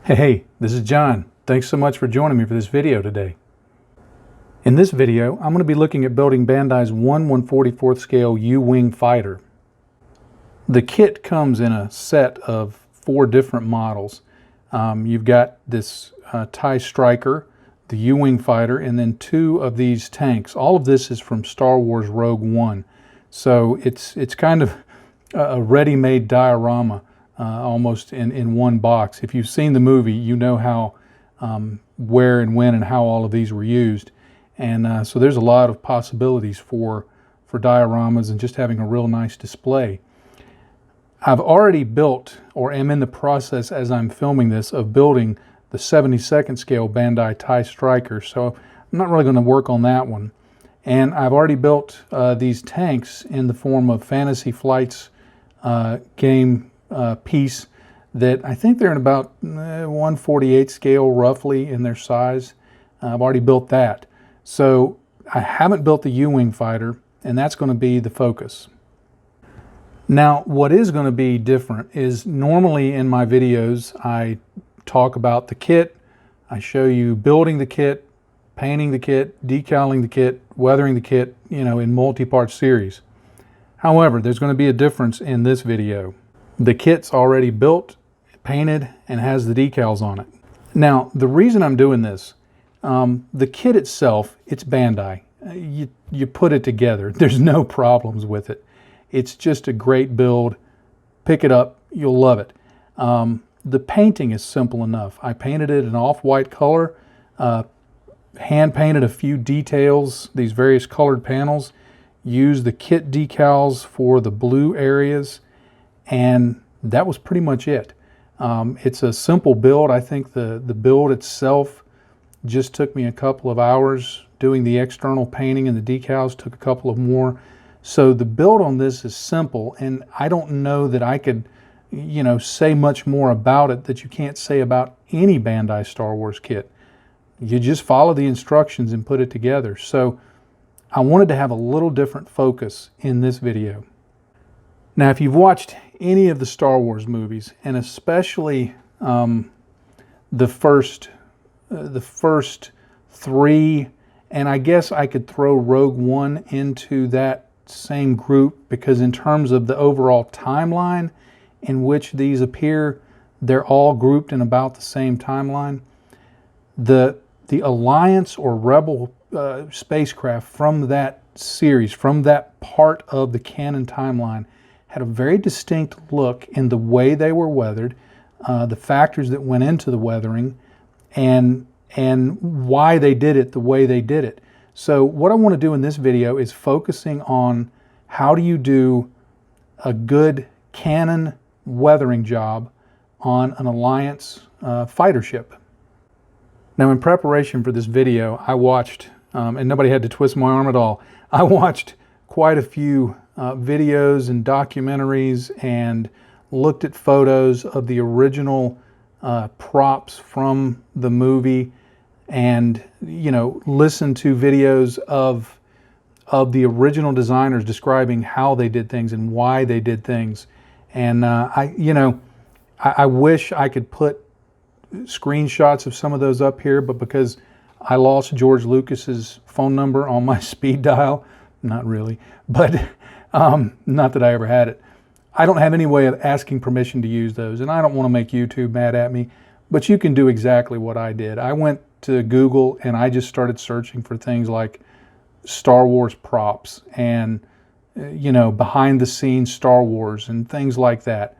Hey, this is John. Thanks so much for joining me for this video today. In this video, I'm going to be looking at building Bandai's 1/144th scale U-Wing fighter. The kit comes in a set of 4 different models. You've got this TIE Striker, the U-Wing fighter, and then 2 of these tanks. All of this is from Star Wars Rogue One. So it's kind of a ready-made diorama. Almost in one box. If you've seen the movie, you know how, where and when and how all of these were used. And so there's a lot of possibilities for dioramas and just having a real nice display. I've already built, or am in the process as I'm filming this, of building the 72nd scale Bandai TIE Striker, so I'm not really going to work on that one. And I've already built these tanks in the form of Fantasy Flight's game piece that I think they're in about 1/48 scale roughly in their size. I've already built that. So I haven't built the U-Wing fighter, and that's going to be the focus. Now, what is going to be different is normally in my videos I talk about the kit, I show you building the kit, painting the kit, decaling the kit, weathering the kit, in multi-part series. However, there's going to be a difference in this video. The kit's already built, painted, and has the decals on it. Now, the reason I'm doing this, the kit itself, it's Bandai. You put it together. There's no problems with it. It's just a great build. Pick it up, you'll love it. The painting is simple enough. I painted it an off-white color, hand-painted a few details, these various colored panels, used the kit decals for the blue areas, and that was pretty much it. It's a simple build. I think the build itself just took me a couple of hours. Doing the external painting and the decals took a couple of more. So the build on this is simple, and I don't know that I could, say much more about it that you can't say about any Bandai Star Wars kit. You just follow the instructions and put it together. So I wanted to have a little different focus in this video. Now, if you've watched any of the Star Wars movies, and especially the first 3, and I guess I could throw Rogue One into that same group, because in terms of the overall timeline in which these appear, they're all grouped in about the same timeline. The Alliance or Rebel spacecraft from that series, from that part of the canon timeline, had a very distinct look in the way they were weathered, the factors that went into the weathering, and why they did it the way they did it. So what I want to do in this video is focusing on how do you do a good canon weathering job on an Alliance fighter ship. Now, in preparation for this video, I watched, and nobody had to twist my arm at all, I watched quite a few videos and documentaries and looked at photos of the original props from the movie, and listened to videos of the original designers describing how they did things and why they did things. And I wish I could put screenshots of some of those up here, but because I lost George Lucas's phone number on my speed dial, not really, but not that I ever had it, I don't have any way of asking permission to use those, and I don't want to make YouTube mad at me, but you can do exactly what I did. I went to Google and I just started searching for things like Star Wars props and behind the scenes Star Wars and things like that.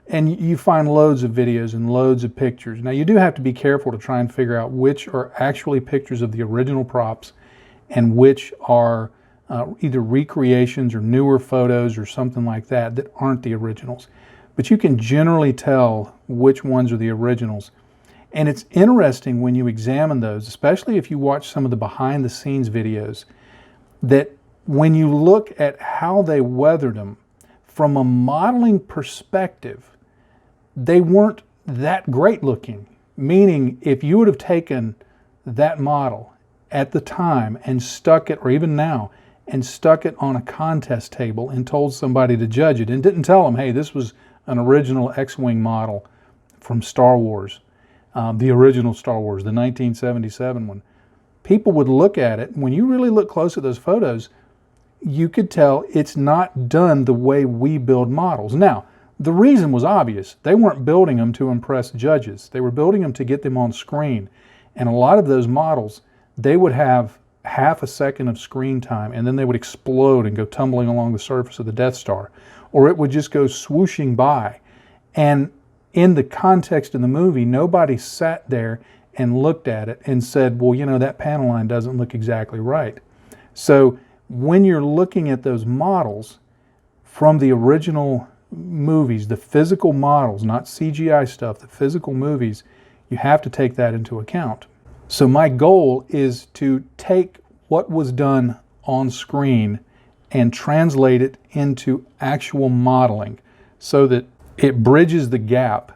And you find loads of videos and loads of pictures. Now, you do have to be careful to try and figure out which are actually pictures of the original props and which are either recreations or newer photos or something like that aren't the originals. But you can generally tell which ones are the originals. And it's interesting when you examine those, especially if you watch some of the behind the scenes videos, that when you look at how they weathered them from a modeling perspective, they weren't that great looking. Meaning, if you would have taken that model at the time and stuck it, or even now, and stuck it on a contest table and told somebody to judge it and didn't tell them, hey, this was an original X-Wing model from Star Wars, the original Star Wars, the 1977 one. People would look at it. When you really look close at those photos, you could tell it's not done the way we build models. Now, the reason was obvious. They weren't building them to impress judges. They were building them to get them on screen. And a lot of those models, they would have half a second of screen time, and then they would explode and go tumbling along the surface of the Death Star. Or it would just go swooshing by. And in the context of the movie, nobody sat there and looked at it and said, well, you know, that panel line doesn't look exactly right. So when you're looking at those models from the original movies, the physical models, not CGI stuff, the physical movies, you have to take that into account. So my goal is to take what was done on screen and translate it into actual modeling so that it bridges the gap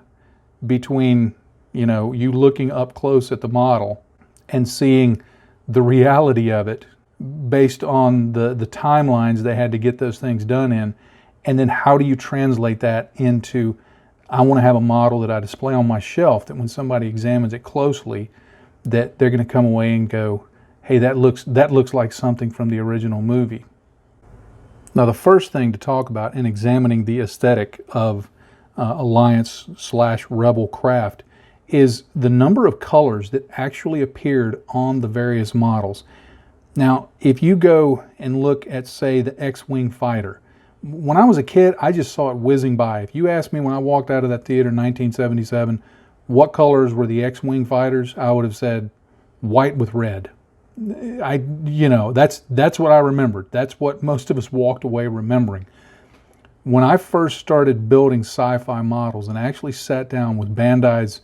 between, you know, you looking up close at the model and seeing the reality of it based on the timelines they had to get those things done in. And then how do you translate that into, I want to have a model that I display on my shelf that when somebody examines it closely, that they're going to come away and go, hey, that looks like something from the original movie. Now, the first thing to talk about in examining the aesthetic of Alliance/Rebel craft is the number of colors that actually appeared on the various models. Now, if you go and look at, say, the X-Wing fighter, when I was a kid, I just saw it whizzing by. If you asked me when I walked out of that theater in 1977, what colors were the X-Wing fighters, I would have said white with red. That's what I remembered. That's what most of us walked away remembering. When I first started building sci-fi models and actually sat down with Bandai's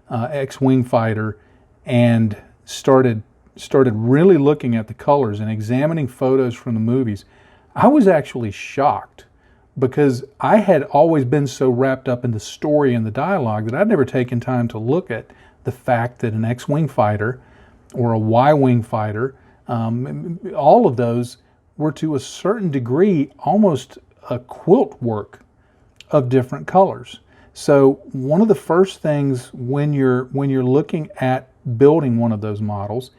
X-Wing fighter and started really looking at the colors and examining photos from the movies, I was actually shocked because I had always been so wrapped up in the story and the dialogue that I'd never taken time to look at the fact that an X-Wing fighter or a Y-Wing fighter, all of those were to a certain degree almost a quilt work of different colors. So one of the first things when you're looking at building one of those models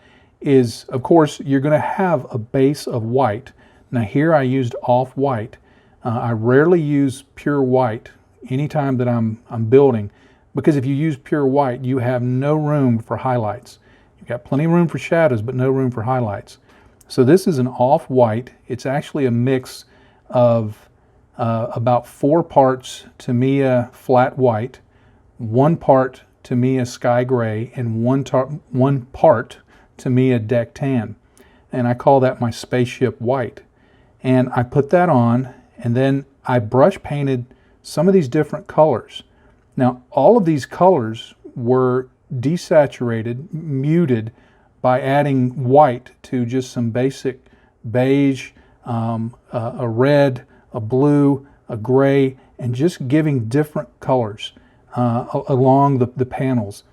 is, of course, you're going to have a base of white. Now here I used off-white. I rarely use pure white anytime that I'm building, because if you use pure white, you have no room for highlights. You've got plenty of room for shadows, but no room for highlights. So this is an off-white. It's actually a mix of about 4 parts Tamiya flat white, 1 part Tamiya sky gray, and 1 part Tamiya deck tan. And I call that my spaceship white. And I put that on, and then I brush painted some of these different colors. Now, all of these colors were desaturated, muted by adding white to just some basic beige, a red, a blue, a gray, and just giving different colors along the panels.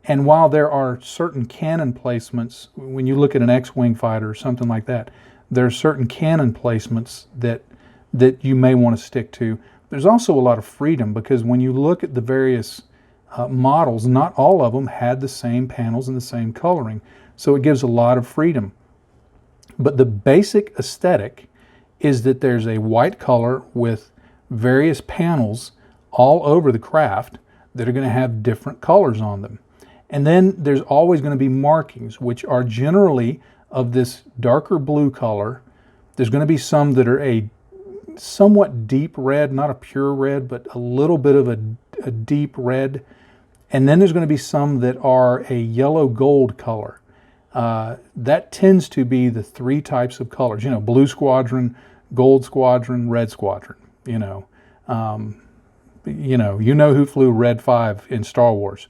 And while there are certain cannon placements, when you look at an X-Wing fighter or something like that, there are certain cannon placements that you may want to stick to. There's also a lot of freedom, because when you look at the various models, not all of them had the same panels and the same coloring. So it gives a lot of freedom. But the basic aesthetic is that there's a white color with various panels all over the craft that are going to have different colors on them. And then there's always going to be markings, which are generally of this darker blue color. There's going to be some that are a somewhat deep red, not a pure red, but a little bit of a deep red. And then there's going to be some that are a yellow gold color. That tends to be the 3 types of colors. You know, blue squadron, gold squadron, red squadron. You know who flew Red 5 in Star Wars.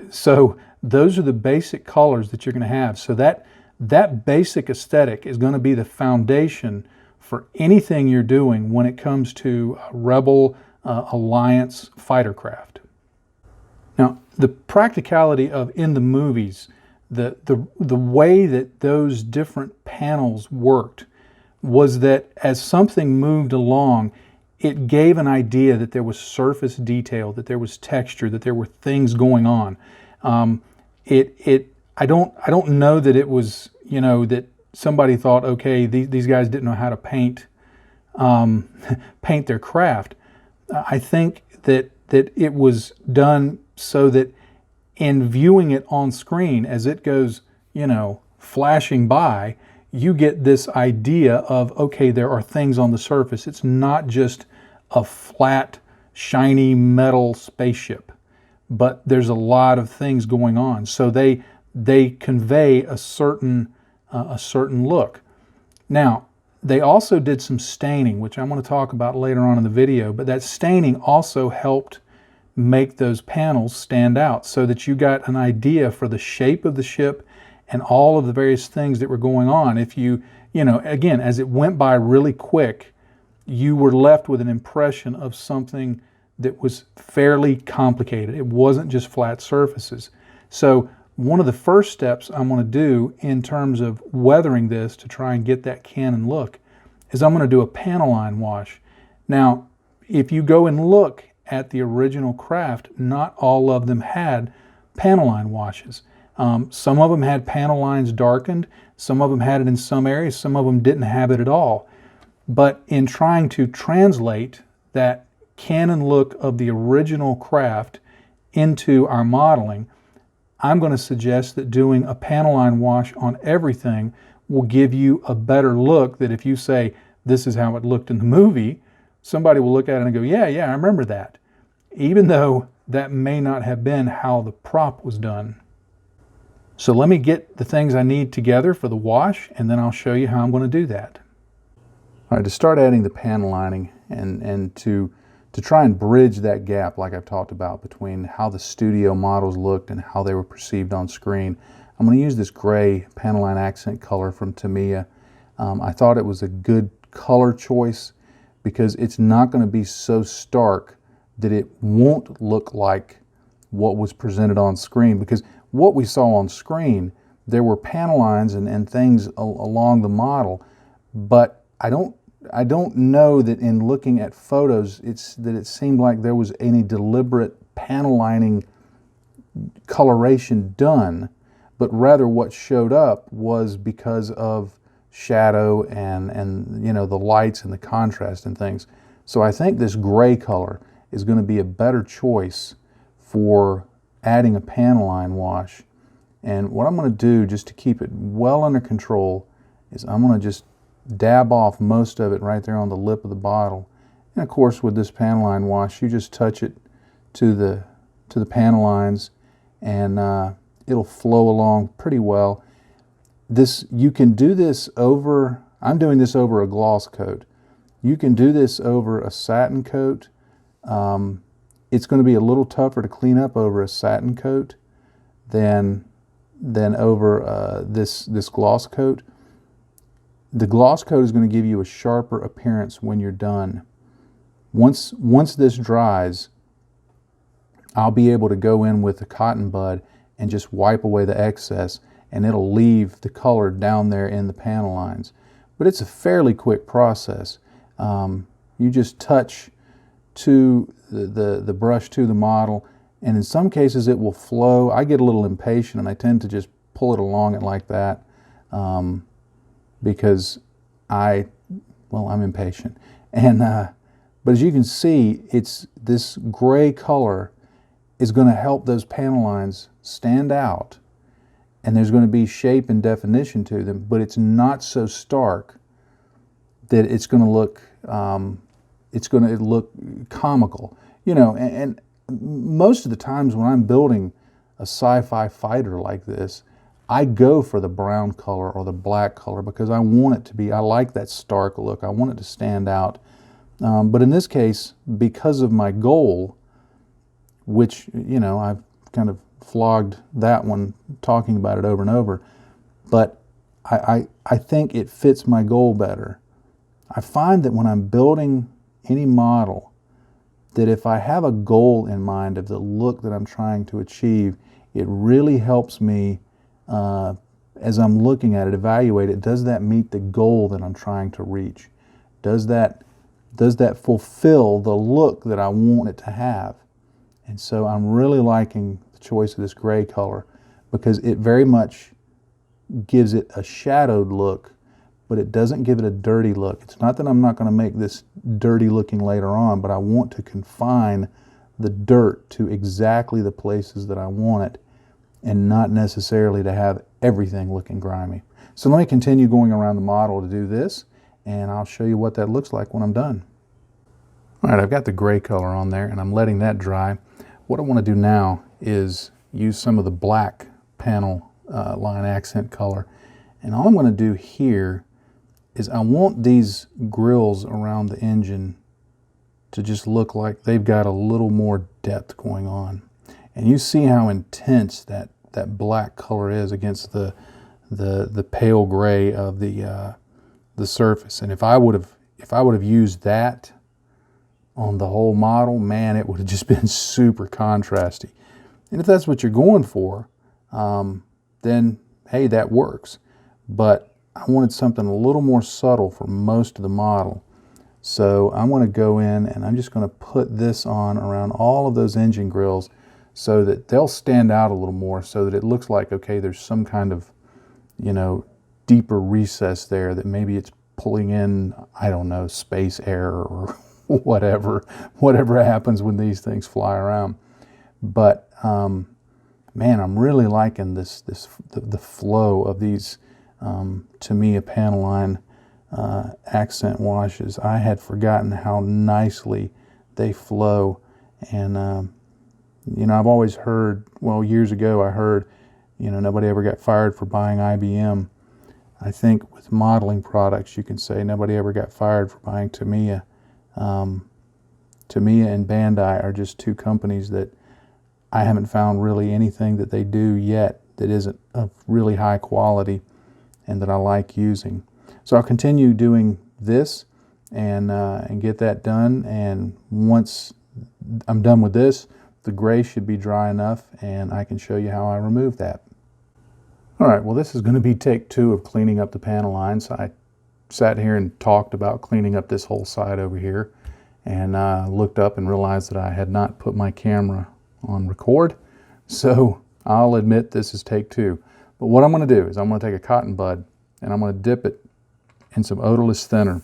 So those are the basic colors that you're going to have. So that basic aesthetic is going to be the foundation for anything you're doing when it comes to Rebel Alliance fighter craft. Now, the practicality of in the movies, the way that those different panels worked was that as something moved along, it gave an idea that there was surface detail, that there was texture, that there were things going on. I don't know that it was, that somebody thought, okay, these guys didn't know how to paint paint their craft. I think that it was done so that in viewing it on screen as it goes, flashing by, you get this idea of, okay, there are things on the surface. It's not just a flat, shiny metal spaceship, but there's a lot of things going on. So they convey a certain look. Now, they also did some staining, which I'm going to talk about later on in the video, but that staining also helped make those panels stand out so that you got an idea for the shape of the ship and all of the various things that were going on. If again, as it went by really quick, you were left with an impression of something that was fairly complicated. It wasn't just flat surfaces. So one of the first steps I'm going to do in terms of weathering this to try and get that Canon look is I'm going to do a panel line wash. Now, if you go and look at the original craft, not all of them had panel line washes. Some of them had panel lines darkened, some of them had it in some areas, some of them didn't have it at all. But in trying to translate that Canon look of the original craft into our modeling, I'm going to suggest that doing a panel line wash on everything will give you a better look that if you say, this is how it looked in the movie, somebody will look at it and go, yeah, I remember that. Even though that may not have been how the prop was done. So let me get the things I need together for the wash, and then I'll show you how I'm going to do that. All right, to start adding the panel lining and to try and bridge that gap like I've talked about between how the studio models looked and how they were perceived on screen, I'm going to use this gray panel line accent color from Tamiya. I thought it was a good color choice because it's not going to be so stark that it won't look like what was presented on screen, because what we saw on screen, there were panel lines and things along the model, but I don't know that in looking at photos it seemed like there was any deliberate panel lining coloration done, but rather what showed up was because of shadow and the lights and the contrast and things. So I think this gray color is going to be a better choice for adding a panel line wash. And what I'm going to do, just to keep it well under control, is I'm going to just dab off most of it right there on the lip of the bottle. And of course, with this panel line wash, you just touch it to the panel lines, and it'll flow along pretty well. You can do this over, I'm doing this over a gloss coat. You can do this over a satin coat. It's going to be a little tougher to clean up over a satin coat than over this gloss coat. The gloss coat is going to give you a sharper appearance when you're done. Once this dries, I'll be able to go in with a cotton bud and just wipe away the excess, and it'll leave the color down there in the panel lines. But it's a fairly quick process. You just touch to the brush to the model, and in some cases it will flow. I get a little impatient and I tend to just pull it along it like that because I'm impatient. And but as you can see, it's this gray color is going to help those panel lines stand out, and there's going to be shape and definition to them, but it's not so stark that it's going to look comical, and most of the times when I'm building a sci-fi fighter like this, I go for the brown color or the black color because I want it to be, I like that stark look, I want it to stand out. But in this case, because of my goal, which, I've kind of flogged that one talking about it over and over, but I think it fits my goal better. I find that when I'm building any model, that if I have a goal in mind of the look that I'm trying to achieve, it really helps me as I'm looking at it, evaluate it. Does that meet the goal that I'm trying to reach? Does that fulfill the look that I want it to have? And so I'm really liking the choice of this gray color because it very much gives it a shadowed look, but it doesn't give it a dirty look. It's not that I'm not going to make this dirty looking later on, but I want to confine the dirt to exactly the places that I want it and not necessarily to have everything looking grimy. So let me continue going around the model to do this, and I'll show you what that looks like when I'm done. All right, I've got the gray color on there and I'm letting that dry. What I want to do now is use some of the black panel line accent color. And all I'm going to do here is I want these grills around the engine to just look like they've got a little more depth going on. And you see how intense that black color is against the pale gray of the surface. And if I would have used that on the whole model, man, it would have just been super contrasty. And if that's what you're going for, then hey, that works. But I wanted something a little more subtle for most of the model. So I'm going to go in and I'm just going to put this on around all of those engine grills so that they'll stand out a little more, so that it looks like, okay, there's some kind of, you know, deeper recess there that maybe it's pulling in, I don't know, space air or whatever happens when these things fly around. But man, I'm really liking the flow of these Tamiya Panaline accent washes. I had forgotten how nicely they flow. And you know, I've always heard, well, years ago I heard, you know, nobody ever got fired for buying IBM. I think with modeling products you can say nobody ever got fired for buying Tamiya. Tamiya and Bandai are just two companies that I haven't found really anything that they do yet that isn't of really high quality and that I like using. So I'll continue doing this and get that done. And once I'm done with this, the gray should be dry enough and I can show you how I remove that. All right, well, this is going to be take 2 of cleaning up the panel lines. I sat here and talked about cleaning up this whole side over here, and looked up and realized that I had not put my camera on record. So I'll admit this is take 2. But what I'm going to do is I'm going to take a cotton bud and I'm going to dip it in some odorless thinner.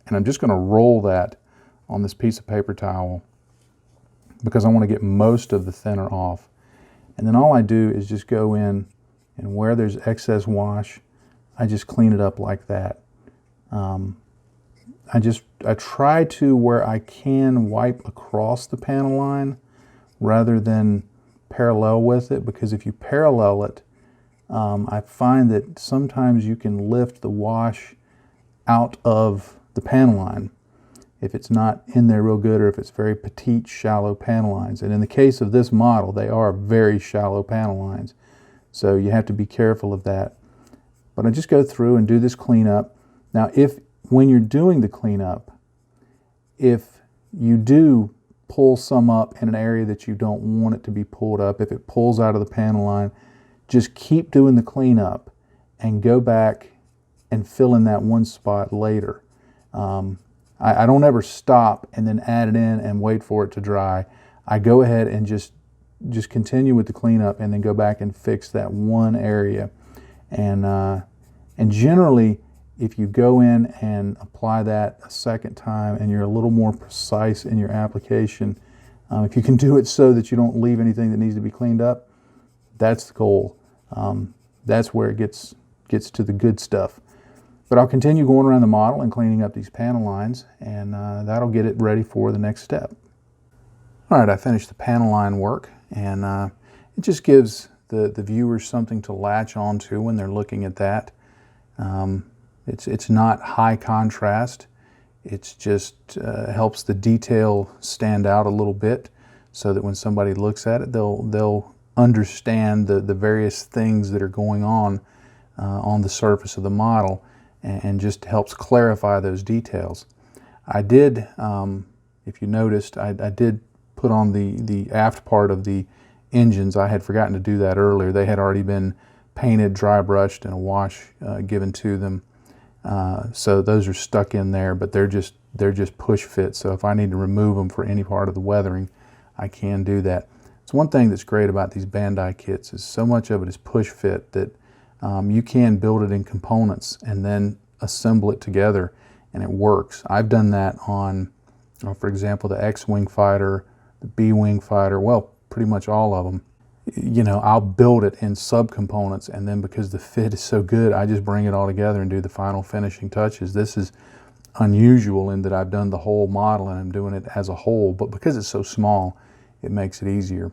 And I'm just going to roll that on this piece of paper towel because I want to get most of the thinner off. And then all I do is just go in, and where there's excess wash, I just clean it up like that. I try to, where I can, wipe across the panel line rather than parallel with it, because if you parallel it, I find that sometimes you can lift the wash out of the panel line if it's not in there real good, or if it's very petite, shallow panel lines. And in the case of this model, they are very shallow panel lines. So you have to be careful of that. But I just go through and do this cleanup. Now, when you're doing the cleanup, if you do pull some up in an area that you don't want it to be pulled up, if it pulls out of the panel line, just keep doing the cleanup and go back and fill in that one spot later. I don't ever stop and then add it in and wait for it to dry. I go ahead and just continue with the cleanup and then go back and fix that one area. And generally, if you go in and apply that a second time and you're a little more precise in your application, if you can do it so that you don't leave anything that needs to be cleaned up, that's the goal. That's where it gets to the good stuff. But I'll continue going around the model and cleaning up these panel lines, and that'll get it ready for the next step. All right, I finished the panel line work, and it just gives the viewers something to latch onto when they're looking at that. It's not high contrast. It's just helps the detail stand out a little bit, so that when somebody looks at it, they'll understand the various things that are going on the surface of the model, and just helps clarify those details. I did, if you noticed, I did put on the aft part of the engines. I had forgotten to do that earlier. They had already been painted, dry brushed, and a wash given to them. So those are stuck in there, but they're just push fit. So if I need to remove them for any part of the weathering, I can do that. So one thing that's great about these Bandai kits is so much of it is push fit that you can build it in components and then assemble it together and it works. I've done that on, for example, the X-Wing fighter, the B-Wing fighter, well, pretty much all of them. You know, I'll build it in subcomponents, and then because the fit is so good, I just bring it all together and do the final finishing touches. This is unusual in that I've done the whole model and I'm doing it as a whole, but because it's so small, it makes it easier.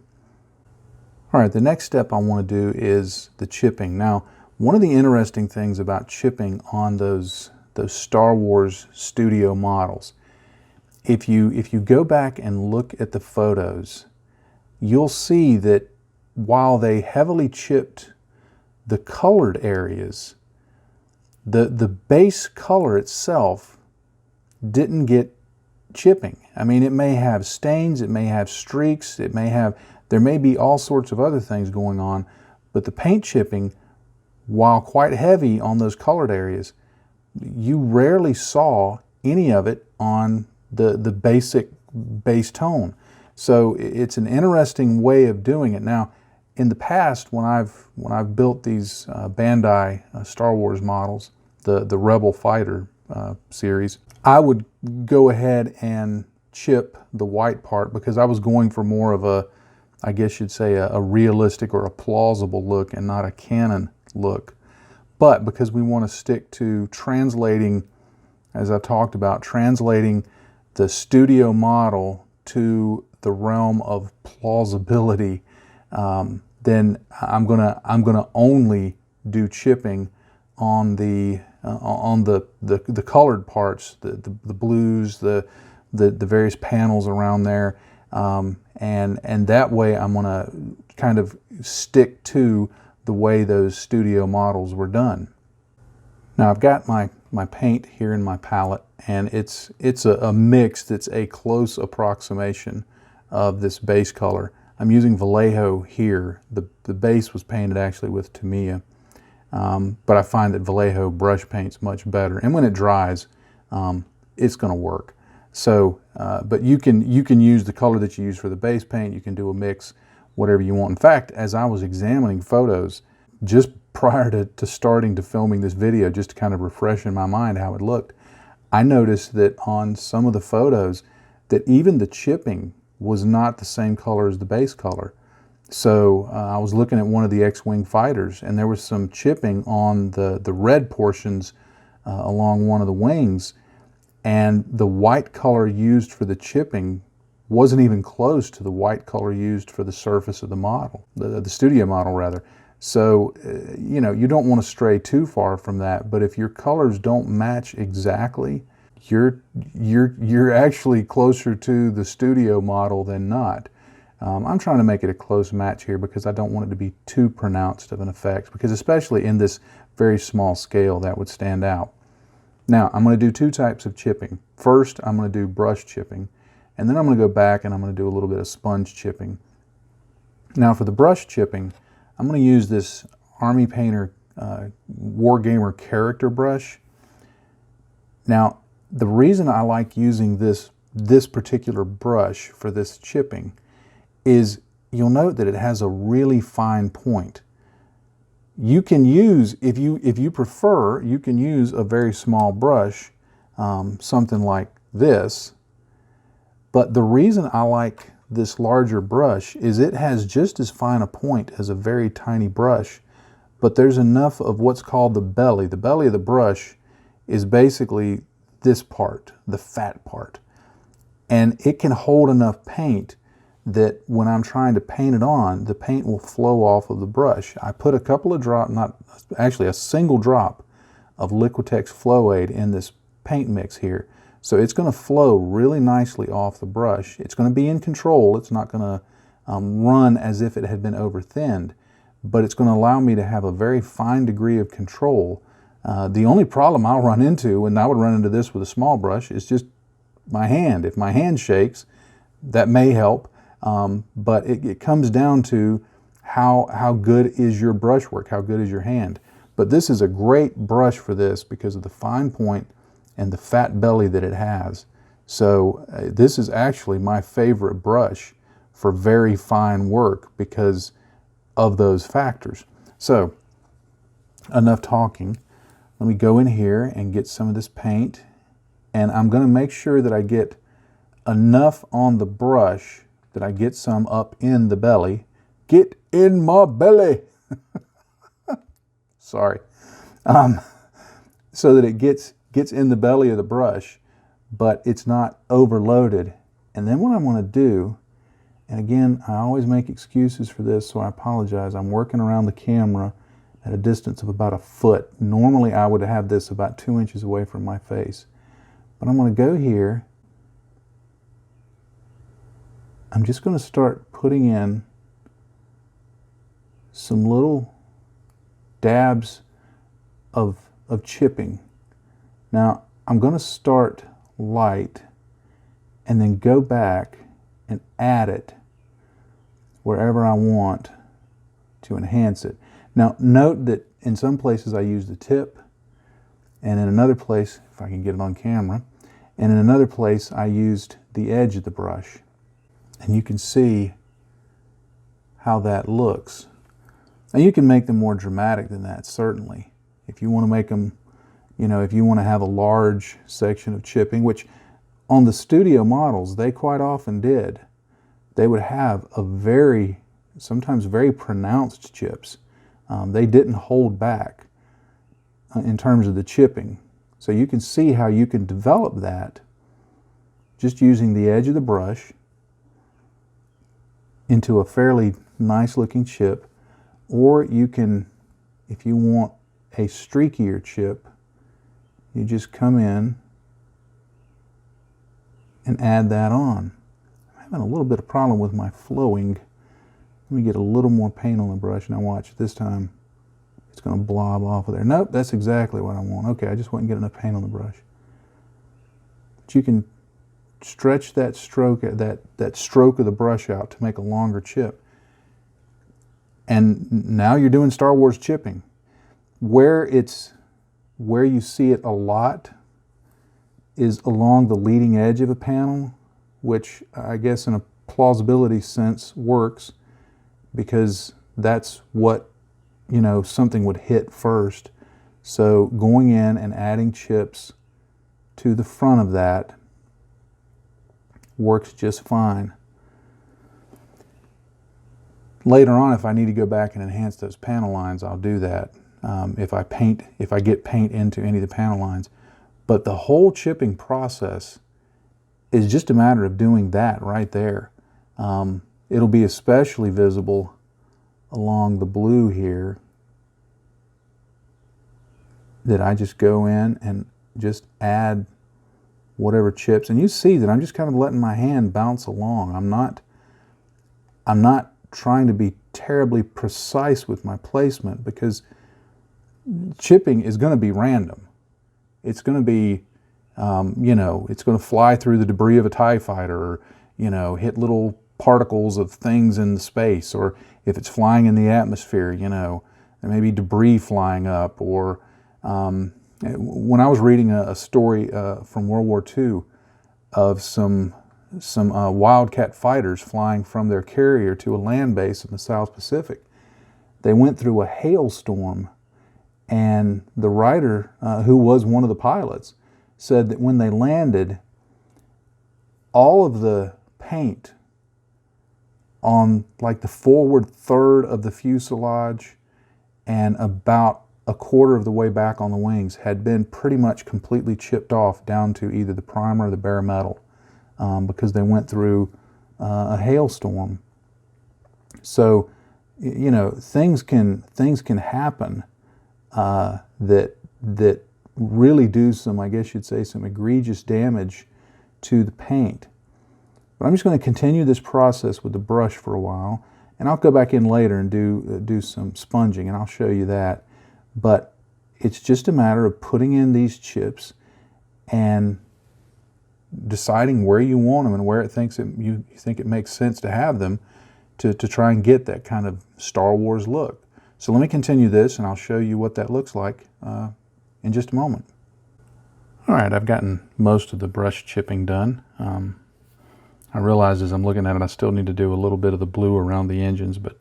All right, the next step I want to do is the chipping. Now, one of the interesting things about chipping on those Star Wars studio models, if you go back and look at the photos, you'll see that while they heavily chipped the colored areas, the base color itself didn't get chipping. I mean, it may have stains, it may have streaks, there may be all sorts of other things going on, but the paint chipping, while quite heavy on those colored areas, you rarely saw any of it on the basic base tone. So it's an interesting way of doing it. Now, in the past, when I've built these Bandai Star Wars models, the Rebel Fighter series, I would go ahead and chip the white part because I was going for more of a, I guess you'd say, a realistic or a plausible look and not a canon look. But because we want to stick to translating, as I talked about, translating the studio model to the realm of plausibility, then I'm gonna only do chipping on the colored parts, the blues, the various panels around there, and that way I'm gonna kind of stick to the way those studio models were done. Now I've got my paint here in my palette, and it's a mix that's a close approximation of this base color. I'm using Vallejo here. The base was painted actually with Tamiya, but I find that Vallejo brush paint's much better, and when it dries, it's going to work. So, but you can use the color that you use for the base paint. You can do a mix, whatever you want. In fact, as I was examining photos just prior to starting to filming this video, just to kind of refresh in my mind how it looked, I noticed that on some of the photos that even the chipping was not the same color as the base color. So I was looking at one of the X-Wing fighters, and there was some chipping on the red portions along one of the wings, and the white color used for the chipping wasn't even close to the white color used for the surface of the model, the studio model rather. So you know, you don't want to stray too far from that, but if your colors don't match exactly, you're actually closer to the studio model than not. I'm trying to make it a close match here because I don't want it to be too pronounced of an effect, because especially in this very small scale that would stand out. Now I'm going to do two types of chipping. First, I'm going to do brush chipping, and then I'm going to go back and I'm going to do a little bit of sponge chipping. Now for the brush chipping, I'm going to use this Army Painter Wargamer character brush. Now the reason I like using this particular brush for this chipping is you'll note that it has a really fine point. You can use, if you prefer, you can use a very small brush, something like this. But the reason I like this larger brush is it has just as fine a point as a very tiny brush, but there's enough of what's called the belly. The belly of the brush is basically this part, the fat part. And it can hold enough paint that when I'm trying to paint it on, the paint will flow off of the brush. I put a couple of drops, not actually a single drop of Liquitex Flow Aid in this paint mix here. So it's going to flow really nicely off the brush. It's going to be in control. It's not going to run as if it had been over thinned, but it's going to allow me to have a very fine degree of control. The only problem I'll run into, and I would run into this with a small brush, is just my hand. If my hand shakes, that may help, but it comes down to how good is your brush work, how good is your hand. But this is a great brush for this because of the fine point and the fat belly that it has. So this is actually my favorite brush for very fine work because of those factors. So, enough talking. Let me go in here and get some of this paint, and I'm going to make sure that I get enough on the brush that I get some up in the belly. Get in my belly! Sorry. So that it gets in the belly of the brush, but it's not overloaded. And then what I want to do, and again, I always make excuses for this, so I apologize. I'm working around the camera at a distance of about 1 foot. Normally I would have this about 2 inches away from my face. But I'm going to go here. I'm just going to start putting in some little dabs of chipping. Now, I'm going to start light and then go back and add it wherever I want to enhance it. Now, note that in some places I use the tip, and in another place, if I can get it on camera, and in another place I used the edge of the brush. And you can see how that looks. Now, you can make them more dramatic than that, certainly. If you want to make them, you know, if you want to have a large section of chipping, which on the studio models, they quite often did. They would have a sometimes very pronounced chips. They didn't hold back in terms of the chipping. So you can see how you can develop that just using the edge of the brush into a fairly nice looking chip. Or you can, if you want a streakier chip, you just come in and add that on. I'm having a little bit of problem with my flowing. Let me get a little more paint on the brush. Now watch, this time it's going to blob off of there. Nope, that's exactly what I want. Okay, I just went and get enough paint on the brush. But you can stretch that stroke of the brush out to make a longer chip. And now you're doing Star Wars chipping. Where you see it a lot is along the leading edge of a panel, which I guess in a plausibility sense works because that's what, you know, something would hit first. So going in and adding chips to the front of that works just fine. Later on, if I need to go back and enhance those panel lines, I'll do that. If I get paint into any of the panel lines. But the whole chipping process is just a matter of doing that right there. It'll be especially visible along the blue here, that I just go in and just add whatever chips. And you see that I'm just kind of letting my hand bounce along. I'm not trying to be terribly precise with my placement, because chipping is going to be random. It's going to be, you know, it's going to fly through the debris of a TIE fighter, or, you know, hit little particles of things in the space, or if it's flying in the atmosphere, you know, there may be debris flying up. Or when I was reading a story from World War II of some Wildcat fighters flying from their carrier to a land base in the South Pacific, they went through a hailstorm, and the writer, who was one of the pilots, said that when they landed, all of the paint on like the forward third of the fuselage and about a quarter of the way back on the wings had been pretty much completely chipped off down to either the primer or the bare metal, because they went through a hailstorm. So, you know, things can happen that really do some, I guess you'd say, some egregious damage to the paint. But I'm just going to continue this process with the brush for a while, and I'll go back in later and do some sponging, and I'll show you that. But it's just a matter of putting in these chips and deciding where you want them and where you think it makes sense to have them to try and get that kind of Star Wars look. So let me continue this, and I'll show you what that looks like in just a moment. All right, I've gotten most of the brush chipping done. I realize as I'm looking at it, I still need to do a little bit of the blue around the engines, but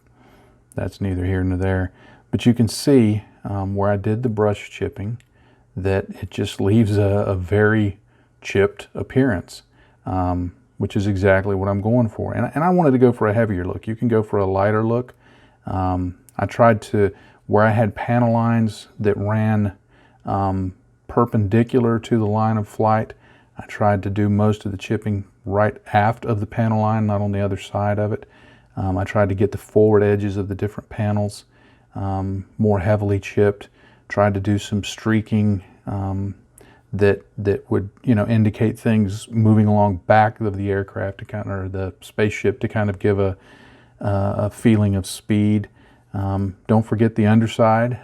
that's neither here nor there. But you can see where I did the brush chipping that it just leaves a very chipped appearance, which is exactly what I'm going for. And I wanted to go for a heavier look. You can go for a lighter look. I tried to, where I had panel lines that ran perpendicular to the line of flight, I tried to do most of the chipping right aft of the panel line, not on the other side of it. I tried to get the forward edges of the different panels more heavily chipped. Tried to do some streaking that would, you know, indicate things moving along back of the aircraft to kind of, or the spaceship, to kind of give a feeling of speed. Don't forget the underside.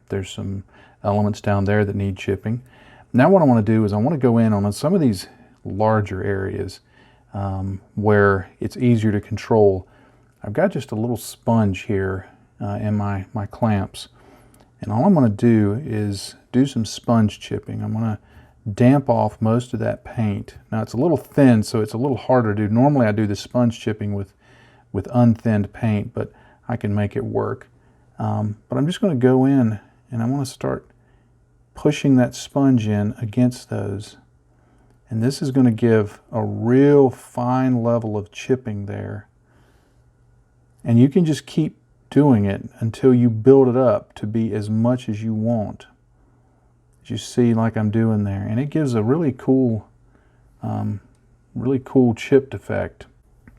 There's some elements down there that need chipping. Now what I want to do is I want to go in on some of these larger areas where it's easier to control. I've got just a little sponge here in my clamps, and all I'm going to do is do some sponge chipping. I'm going to damp off most of that paint. Now it's a little thin, so it's a little harder to do. Normally I do the sponge chipping with unthinned paint, but I can make it work. But I'm just going to go in and I want to start pushing that sponge in against those. And this is going to give a real fine level of chipping there. And you can just keep doing it until you build it up to be as much as you want. As you see, like I'm doing there. And it gives a really cool chipped effect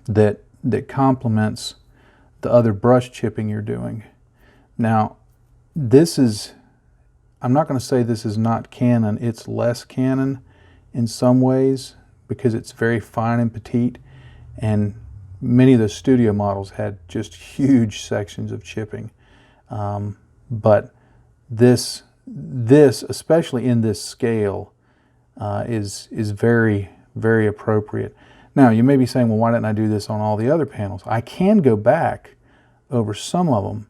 that complements the other brush chipping you're doing. Now, this is, I'm not going to say this is not Canon, it's less Canon in some ways because it's very fine and petite, and many of the studio models had just huge sections of chipping. But this, especially in this scale, is very, very appropriate. Now, you may be saying, well, why didn't I do this on all the other panels? I can go back over some of them,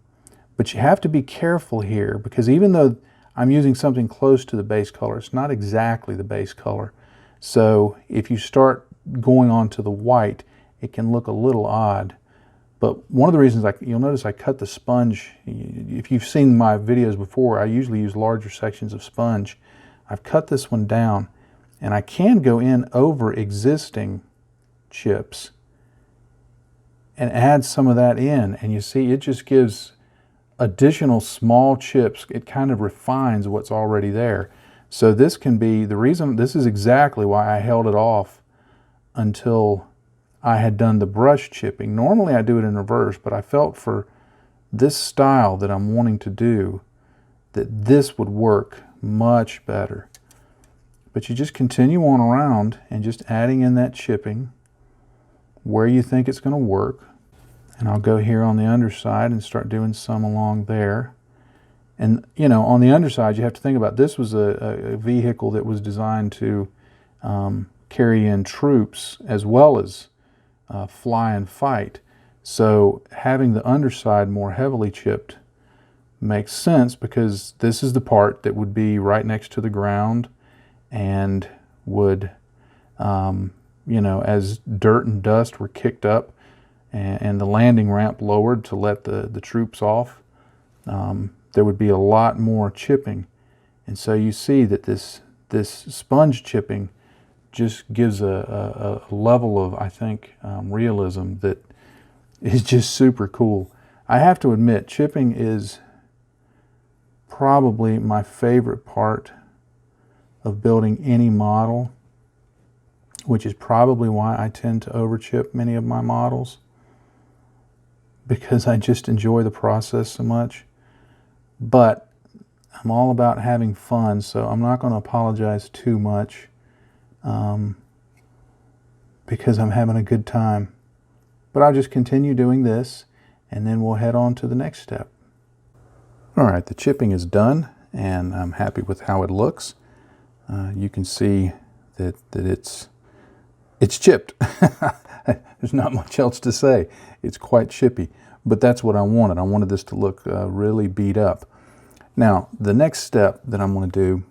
but you have to be careful here because even though I'm using something close to the base color, it's not exactly the base color. So if you start going on to the white, it can look a little odd. But one of the reasons, you'll notice I cut the sponge. If you've seen my videos before, I usually use larger sections of sponge. I've cut this one down, and I can go in over existing chips and add some of that in, and you see it just gives additional small chips. It kind of refines what's already there. So this can be the reason, this is exactly why I held it off until I had done the brush chipping. Normally I do it in reverse, but I felt for this style that I'm wanting to do that this would work much better. But you just continue on around and just adding in that chipping where you think it's going to work. And I'll go here on the underside and start doing some along there. And you know, on the underside, you have to think about, this was a vehicle that was designed to carry in troops as well as fly and fight. So having the underside more heavily chipped makes sense because this is the part that would be right next to the ground and would, you know, as dirt and dust were kicked up and the landing ramp lowered to let the troops off, there would be a lot more chipping. And so you see that this sponge chipping just gives a level of, I think, realism that is just super cool. I have to admit, chipping is probably my favorite part of building any model, which is probably why I tend to overchip many of my models, because I just enjoy the process so much. But I'm all about having fun, so I'm not going to apologize too much because I'm having a good time. But I'll just continue doing this, and then we'll head on to the next step. All right, the chipping is done, and I'm happy with how it looks. You can see that it's chipped. There's not much else to say. It's quite chippy, but that's what I wanted. I wanted this to look really beat up. Now, the next step that I'm going to do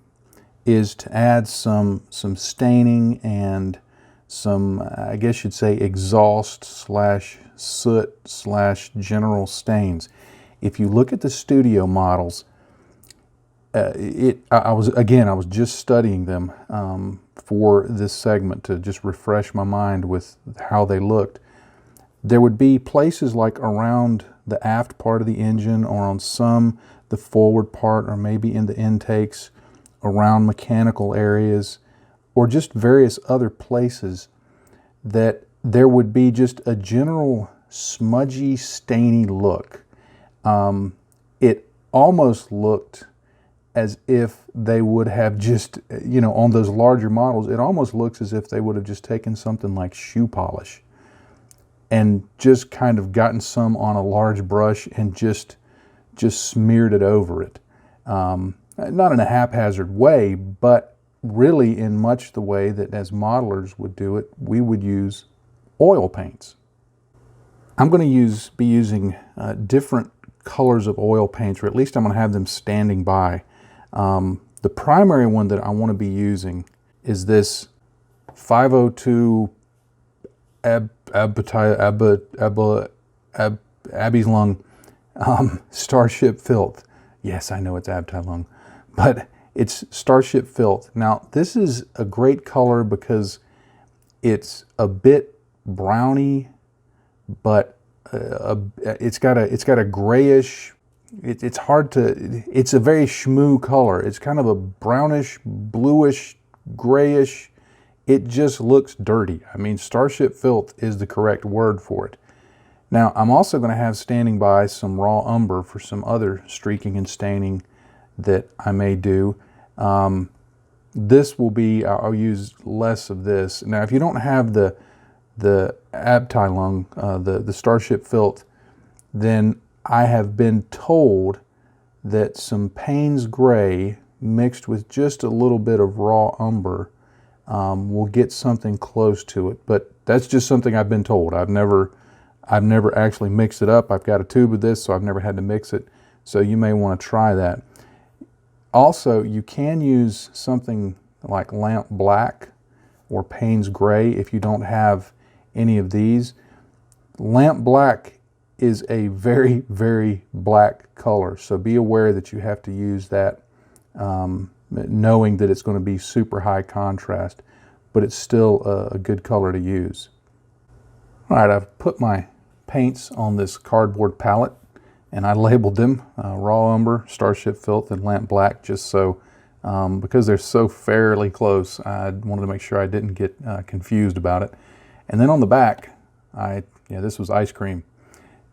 is to add some staining and some, I guess you'd say, exhaust slash soot slash general stains. If you look at the studio models, I was just studying them for this segment to just refresh my mind with how they looked. There would be places like around the aft part of the engine, or on the forward part, or maybe in the intakes, around mechanical areas, or just various other places, that there would be just a general smudgy, stainy look. It almost looked as if they would have just, on those larger models, it almost looks as if they would have just taken something like shoe polish and just kind of gotten some on a large brush and just smeared it over it. Not in a haphazard way, but really in much the way that as modelers would do it, we would use oil paints. I'm going to be using different colors of oil paints, or at least I'm going to have them standing by. The primary one that I want to be using is this 502 Abbey's Lung Starship Filth. Yes, I know it's Abtai Lung, but it's Starship Filth. Now, this is a great color because it's a bit browny, but it's got a grayish. It's hard to. It's a very schmoo color. It's kind of a brownish, bluish, grayish. It just looks dirty. I mean, Starship Filth is the correct word for it. Now, I'm also going to have standing by some raw umber for some other streaking and staining that I may do. This will be, I'll use less of this. Now, if you don't have the Abtai Lung, the Starship Filth, then I have been told that some Payne's Gray mixed with just a little bit of raw umber will get something close to it. But that's just something I've been told. I've never actually mixed it up. I've got a tube of this, so I've never had to mix it. So you may want to try that. Also, you can use something like Lamp Black or Payne's Gray if you don't have any of these. Lamp Black is a very, very black color, so be aware that you have to use that, knowing that it's going to be super high contrast, but it's still a good color to use. All right, I've put my paints on this cardboard palette, and I labeled them Raw Umber, Starship Filth, and Lamp Black, just so, because they're so fairly close, I wanted to make sure I didn't get confused about it. And then on the back, this was ice cream.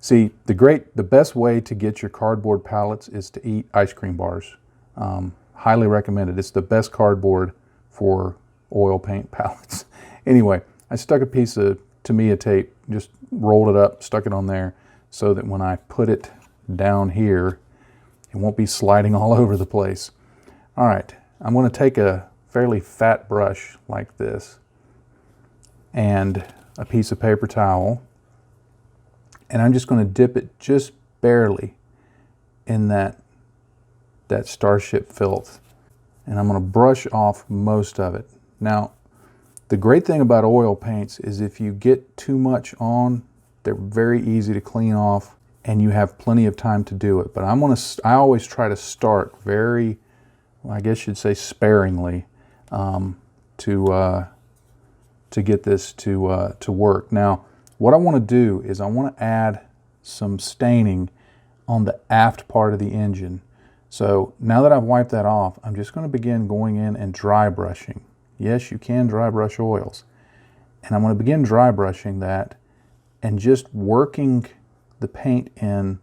See, the best way to get your cardboard palettes is to eat ice cream bars. Highly recommended. It's the best cardboard for oil paint palettes. Anyway, I stuck a piece of Tamiya tape, just rolled it up, stuck it on there, so that when I put it down here, it won't be sliding all over the place. All right, I'm going to take a fairly fat brush like this and a piece of paper towel, and I'm just going to dip it just barely in that Starship Filth, and I'm going to brush off most of it. Now, the great thing about oil paints is if you get too much on, they're very easy to clean off, and you have plenty of time to do it. But I always try to start very, well, I guess you'd say sparingly, to get this to work. Now, what I want to do is I want to add some staining on the aft part of the engine. So now that I've wiped that off, I'm just going to begin going in and dry brushing. Yes, you can dry brush oils. And I'm going to begin dry brushing that and just working the paint in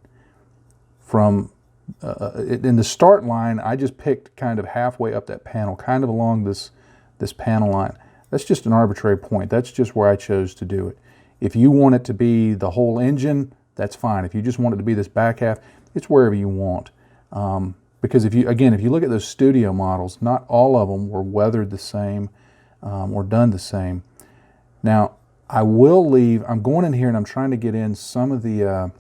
from, in the start line, I just picked kind of halfway up that panel, kind of along this panel line. That's just an arbitrary point. That's just where I chose to do it. If you want it to be the whole engine, that's fine. If you just want it to be this back half, it's wherever you want. Because if you look at those studio models, not all of them were weathered the same or done the same. Now, I'm going in here and I'm trying to get in some of the,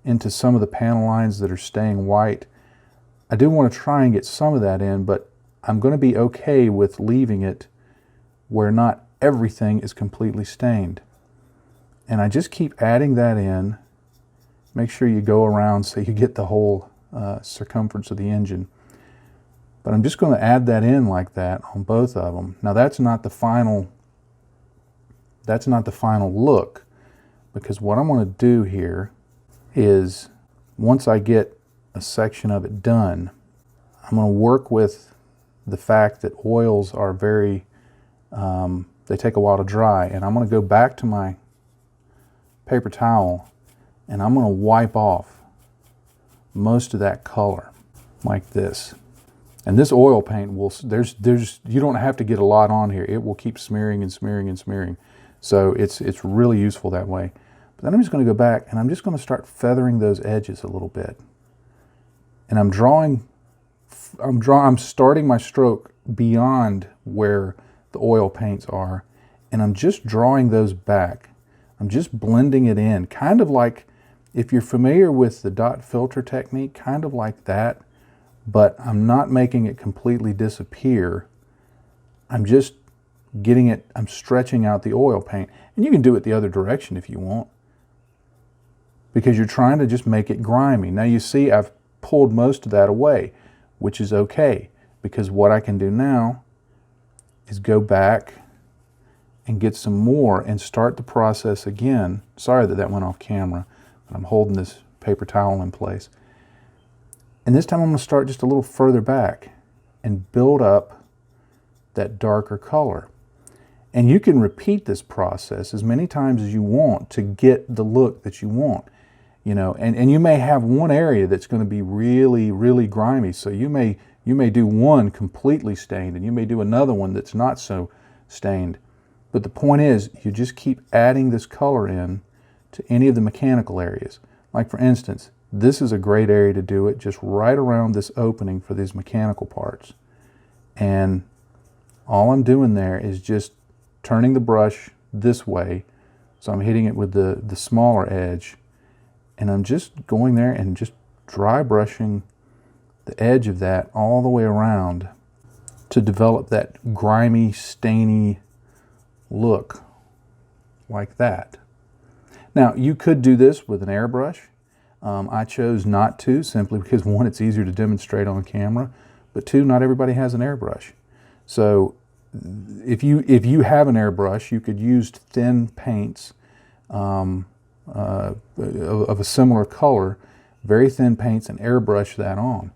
into some of the panel lines that are staying white. I do want to try and get some of that in, but I'm going to be okay with leaving it where not everything is completely stained. And I just keep adding that in. Make sure you go around so you get the whole circumference of the engine. But I'm just going to add that in like that on both of them. Now that's not the final look, because what I'm going to do here is, once I get a section of it done, I'm going to work with the fact that oils are very, they take a while to dry, and I'm going to go back to my paper towel and I'm going to wipe off most of that color like this. And this oil paint will, you don't have to get a lot on here. It will keep smearing and smearing and smearing. So it's really useful that way. But then I'm just going to go back and I'm just going to start feathering those edges a little bit. And I'm starting my stroke beyond where the oil paints are, and I'm just drawing those back. I'm just blending it in, kind of like, if you're familiar with the dot filter technique, kind of like that, but I'm not making it completely disappear. I'm just getting it, I'm stretching out the oil paint. And you can do it the other direction if you want, because you're trying to just make it grimy. Now you see I've pulled most of that away, which is okay, because what I can do now is go back and get some more and start the process again. Sorry that went off camera, but I'm holding this paper towel in place. And this time I'm going to start just a little further back and build up that darker color. And you can repeat this process as many times as you want to get the look that you want. You know, and you may have one area that's going to be really, really grimy. So you may do one completely stained, and you may do another one that's not so stained. But the point is, you just keep adding this color in to any of the mechanical areas. Like for instance, this is a great area to do it, just right around this opening for these mechanical parts. And all I'm doing there is just turning the brush this way, so I'm hitting it with the smaller edge. And I'm just going there and just dry brushing the edge of that all the way around to develop that grimy, stainy look like that. Now, you could do this with an airbrush. I chose not to, simply because one, it's easier to demonstrate on camera, but two, not everybody has an airbrush. So if you have an airbrush, you could use thin paints of a similar color, very thin paints, and airbrush that on.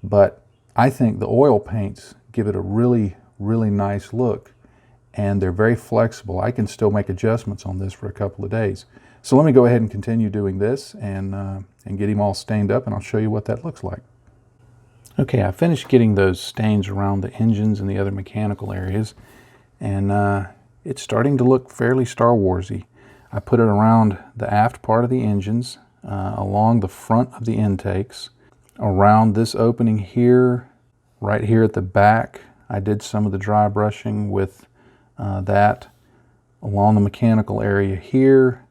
But I think the oil paints give it a really, really nice look, and they're very flexible. I can still make adjustments on this for a couple of days. So let me go ahead and continue doing this and get him all stained up, and I'll show you what that looks like. Okay, I finished getting those stains around the engines and the other mechanical areas, and it's starting to look fairly Star Wars-y. I put it around the aft part of the engines, along the front of the intakes, around this opening here, right here at the back. I did some of the dry brushing with that, along the mechanical area here,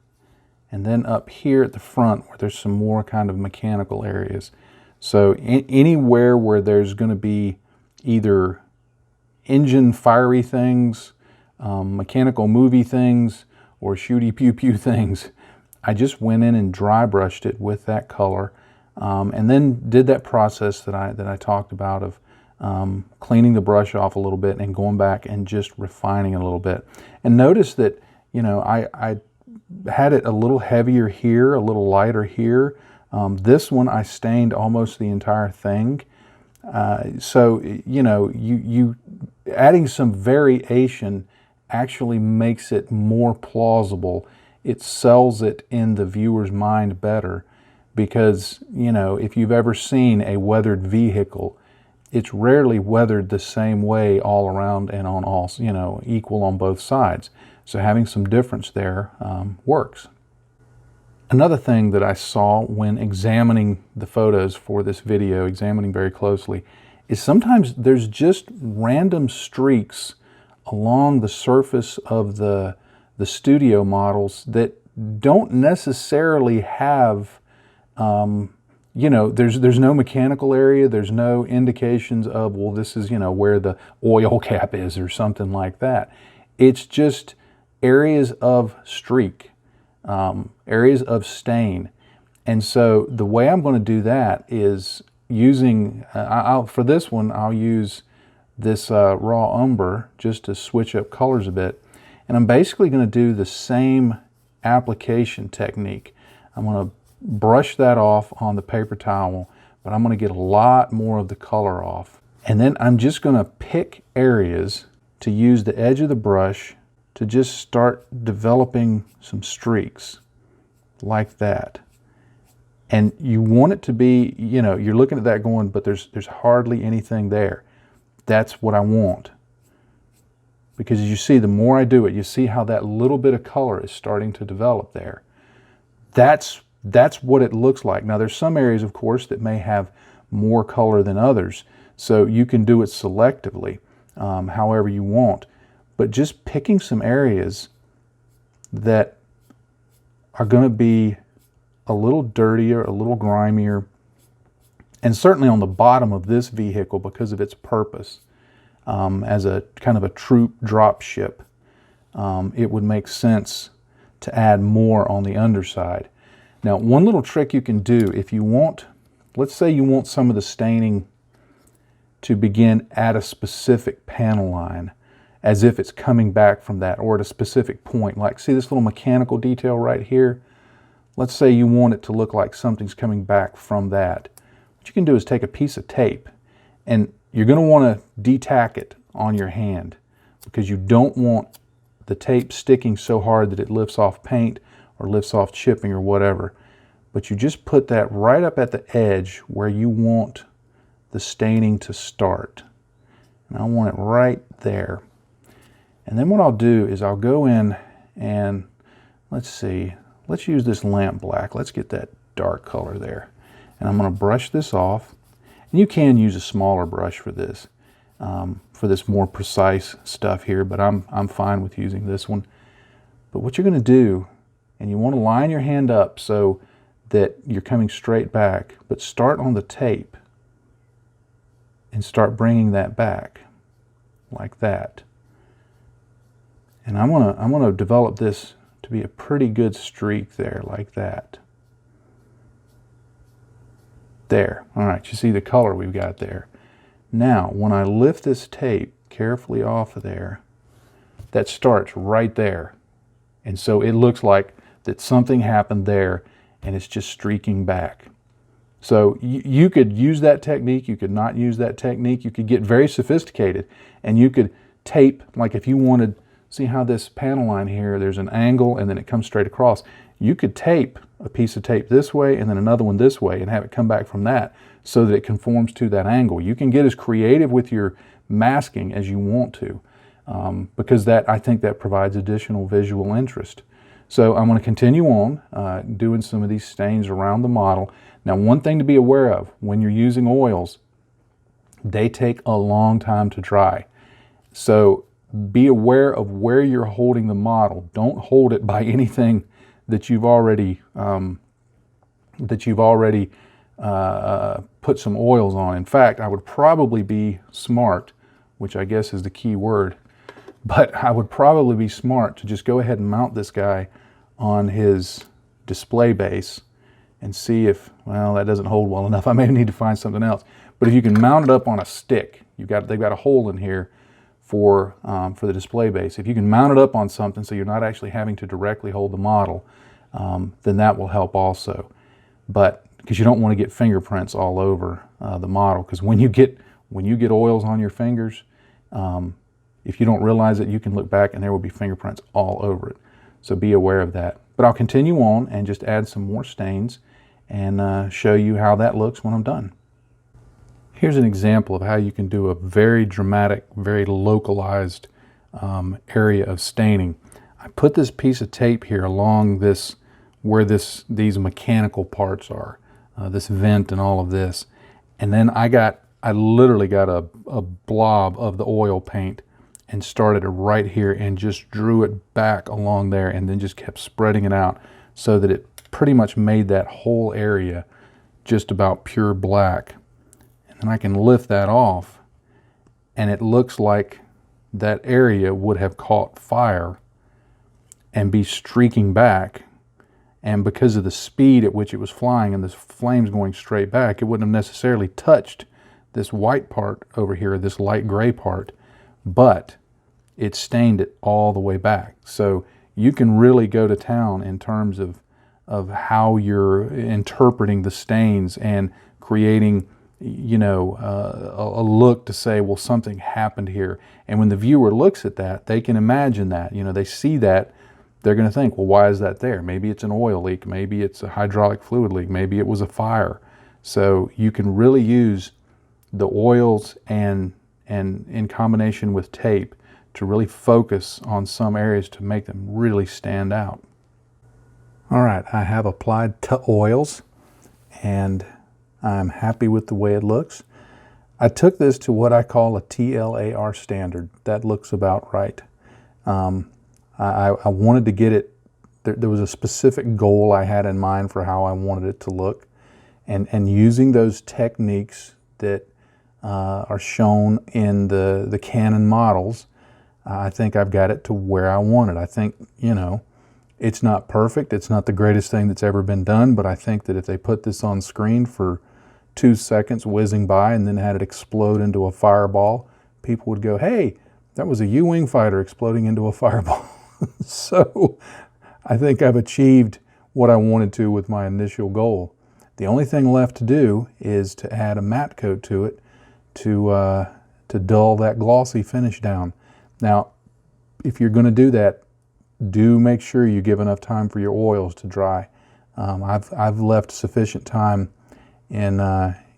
and then up here at the front where there's some more kind of mechanical areas. So anywhere where there's going to be either engine fiery things, mechanical movie things, or shooty pew pew things, I just went in and dry brushed it with that color, and then did that process that I talked about of cleaning the brush off a little bit and going back and just refining it a little bit. And notice that, you know, I had it a little heavier here, a little lighter here. This one I stained almost the entire thing. So, you know, you adding some variation actually makes it more plausible. It sells it in the viewer's mind better, because, you know, if you've ever seen a weathered vehicle, it's rarely weathered the same way all around and on all, you know, equal on both sides. So having some difference there works. Another thing that I saw when examining the photos for this video, examining very closely, is sometimes there's just random streaks along the surface of the studio models that don't necessarily have, you know, there's no mechanical area, there's no indications of, well, this is, you know, where the oil cap is or something like that. It's just areas of streak, areas of stain. And so the way I'm going to do that is using, for this one, I'll use this raw umber just to switch up colors a bit. And I'm basically going to do the same application technique. I'm going to brush that off on the paper towel, but I'm going to get a lot more of the color off. And then I'm just going to pick areas to use the edge of the brush to just start developing some streaks like that. And you want it to be, you know, you're looking at that going, but there's hardly anything there. That's what I want. Because as you see, the more I do it, you see how that little bit of color is starting to develop there. That's what it looks like. Now there's some areas, of course, that may have more color than others. So you can do it selectively, however you want. But just picking some areas that are going to be a little dirtier, a little grimier, and certainly on the bottom of this vehicle because of its purpose. As a kind of a troop drop ship, it would make sense to add more on the underside. Now, one little trick you can do if you want, let's say you want some of the staining to begin at a specific panel line, as if it's coming back from that, or at a specific point. Like, see this little mechanical detail right here? Let's say you want it to look like something's coming back from that. What you can do is take a piece of tape, and you're going to want to de-tack it on your hand because you don't want the tape sticking so hard that it lifts off paint or lifts off chipping or whatever. But you just put that right up at the edge where you want the staining to start. And I want it right there. And then what I'll do is I'll go in and let's see, let's use this lamp black. Let's get that dark color there. And I'm going to brush this off. And you can use a smaller brush for this more precise stuff here, but I'm fine with using this one. But what you're going to do, and you want to line your hand up so that you're coming straight back, but start on the tape and start bringing that back like that. And I'm gonna develop this to be a pretty good streak there, like that. There. All right, you see the color we've got there. Now, when I lift this tape carefully off of there, that starts right there. And so it looks like that something happened there and it's just streaking back. So you could use that technique, you could not use that technique, you could get very sophisticated and you could tape, like if you wanted, see how this panel line here, there's an angle and then it comes straight across. You could tape a piece of tape this way and then another one this way and have it come back from that so that it conforms to that angle. You can get as creative with your masking as you want to because I think that provides additional visual interest. So I'm going to continue on doing some of these stains around the model. Now, one thing to be aware of when you're using oils, they take a long time to dry. So be aware of where you're holding the model. Don't hold it by anything that you've already put some oils on. In fact, I would probably be smart, which I guess is the key word, but I would probably be smart to just go ahead and mount this guy on his display base and see if, well, that doesn't hold well enough. I may need to find something else. But if you can mount it up on a stick, they've got a hole in here for the display base. If you can mount it up on something so you're not actually having to directly hold the model, then that will help also. But because you don't want to get fingerprints all over the model, because when you get oils on your fingers, if you don't realize it, you can look back and there will be fingerprints all over it. So be aware of that. But I'll continue on and just add some more stains and show you how that looks when I'm done. Here's an example of how you can do a very dramatic, very localized area of staining. I put this piece of tape here along this, where these mechanical parts are, this vent and all of this. And then I literally got a blob of the oil paint and started it right here and just drew it back along there and then just kept spreading it out so that it pretty much made that whole area just about pure black. And I can lift that off and it looks like that area would have caught fire and be streaking back. And because of the speed at which it was flying and the flames going straight back, it wouldn't have necessarily touched this white part over here, this light gray part, but it stained it all the way back. So you can really go to town in terms of how you're interpreting the stains and creating, you know, a look to say, well, something happened here. And when the viewer looks at that, they can imagine that, you know, they see that, they're going to think, well, why is that there? Maybe it's an oil leak, maybe it's a hydraulic fluid leak, maybe it was a fire. So you can really use the oils and in combination with tape to really focus on some areas to make them really stand out. All right, I have applied oils and I'm happy with the way it looks. I took this to what I call a TLAR standard. That looks about right. I wanted to get it, there was a specific goal I had in mind for how I wanted it to look. And using those techniques that are shown in the Canon models, I think I've got it to where I want it. I think, you know, it's not perfect. It's not the greatest thing that's ever been done, but I think that if they put this on screen for 2 seconds whizzing by and then had it explode into a fireball, people would go, hey, that was a U-wing fighter exploding into a fireball. So I think I've achieved what I wanted to with my initial goal. The only thing left to do is to add a matte coat to it to dull that glossy finish down. Now, if you're going to do that, do make sure you give enough time for your oils to dry. I've left sufficient time in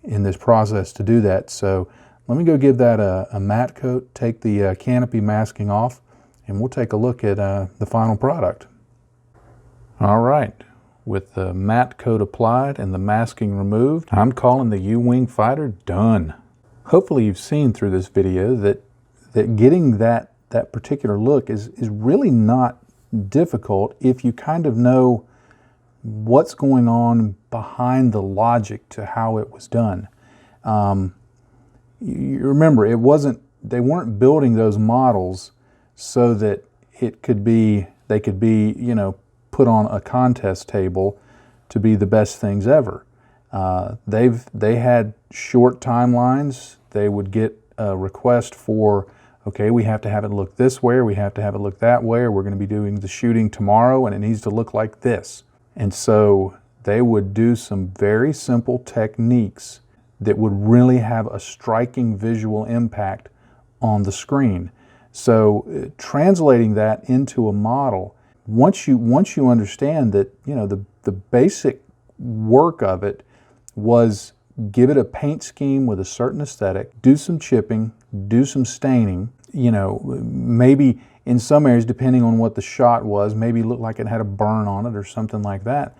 this process to do that. So let me go give that a matte coat, take the canopy masking off, and we'll take a look at the final product. All right, with the matte coat applied and the masking removed, I'm calling the U-wing fighter done. Hopefully you've seen through this video that getting that particular look is really not difficult if you kind of know what's going on behind the logic to how it was done. You remember, they weren't building those models so that they could be, you know, put on a contest table to be the best things ever. They had short timelines. They would get a request for, okay, we have to have it look this way, or we have to have it look that way, or we're going to be doing the shooting tomorrow and it needs to look like this. And so they would do some very simple techniques that would really have a striking visual impact on the screen. So translating that into a model, once you understand that, you know, the basic work of it was give it a paint scheme with a certain aesthetic, do some chipping, do some staining, you know, maybe in some areas, depending on what the shot was, maybe look like it had a burn on it or something like that.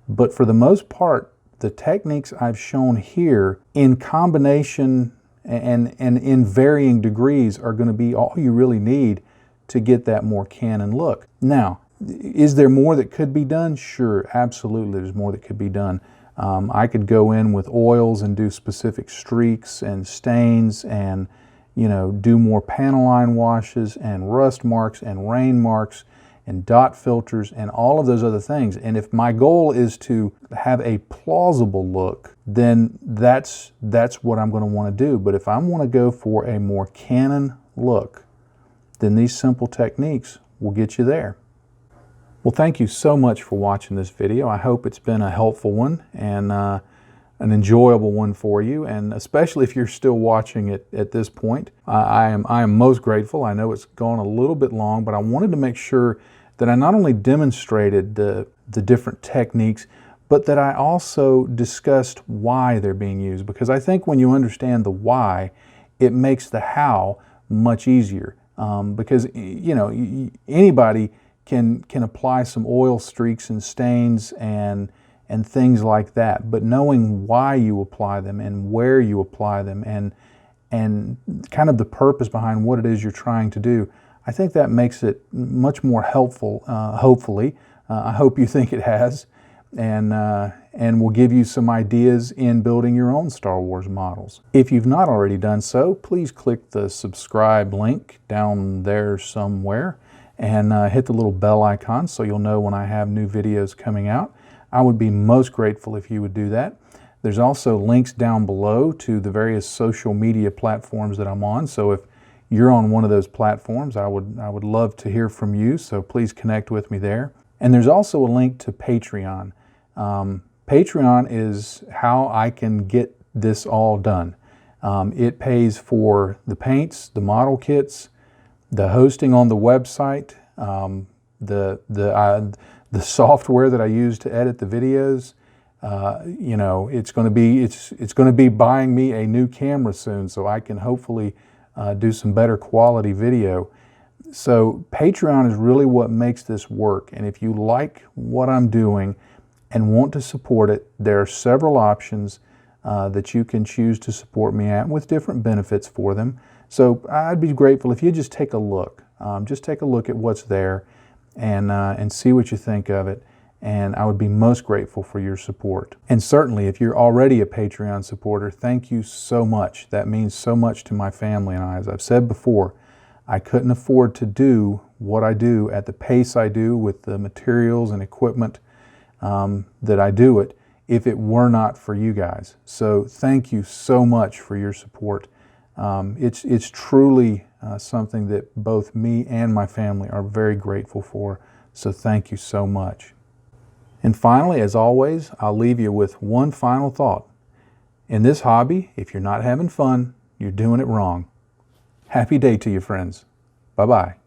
But for the most part, the techniques I've shown here in combination and in varying degrees are going to be all you really need to get that more Canon look. Now, is there more that could be done? Sure, absolutely there's more that could be done. I could go in with oils and do specific streaks and stains and, you know, do more panel line washes and rust marks and rain marks and dot filters and all of those other things. And if my goal is to have a plausible look, then that's what I'm going to want to do. But if I want to go for a more Canon look, then these simple techniques will get you there. Well, thank you so much for watching this video. I hope it's been a helpful one and an enjoyable one for you, and especially if you're still watching it at this point. I am most grateful. I know it's gone a little bit long, but I wanted to make sure that I not only demonstrated the different techniques, but that I also discussed why they're being used, because I think when you understand the why, it makes the how much easier. Because, you know, anybody can apply some oil streaks and stains and things like that, but knowing why you apply them and where you apply them and kind of the purpose behind what it is you're trying to do, I think that makes it much more helpful, hopefully. I hope you think it has. and will give you some ideas in building your own Star Wars models. If you've not already done so, please click the subscribe link down there somewhere and hit the little bell icon so you'll know when I have new videos coming out. I would be most grateful if you would do that. There's also links down below to the various social media platforms that I'm on, so if you're on one of those platforms, I would love to hear from you, so please connect with me there. And there's also a link to Patreon. Patreon is how I can get this all done. It pays for the paints, the model kits, the hosting on the website, the software that I use to edit the videos. You know, it's going to be buying me a new camera soon, so I can hopefully do some better quality video. So Patreon is really what makes this work. And if you like what I'm doing and want to support it, there are several options that you can choose to support me at with different benefits for them. So I'd be grateful if you just take a look. Just take a look at what's there and see what you think of it. And I would be most grateful for your support. And certainly if you're already a Patreon supporter, thank you so much. That means so much to my family and I. As I've said before, I couldn't afford to do what I do at the pace I do with the materials and equipment that I do it if it were not for you guys. So thank you so much for your support. It's truly something that both me and my family are very grateful for. So thank you so much. And finally, as always, I'll leave you with one final thought. In this hobby, if you're not having fun, you're doing it wrong. Happy day to you, friends. Bye-bye.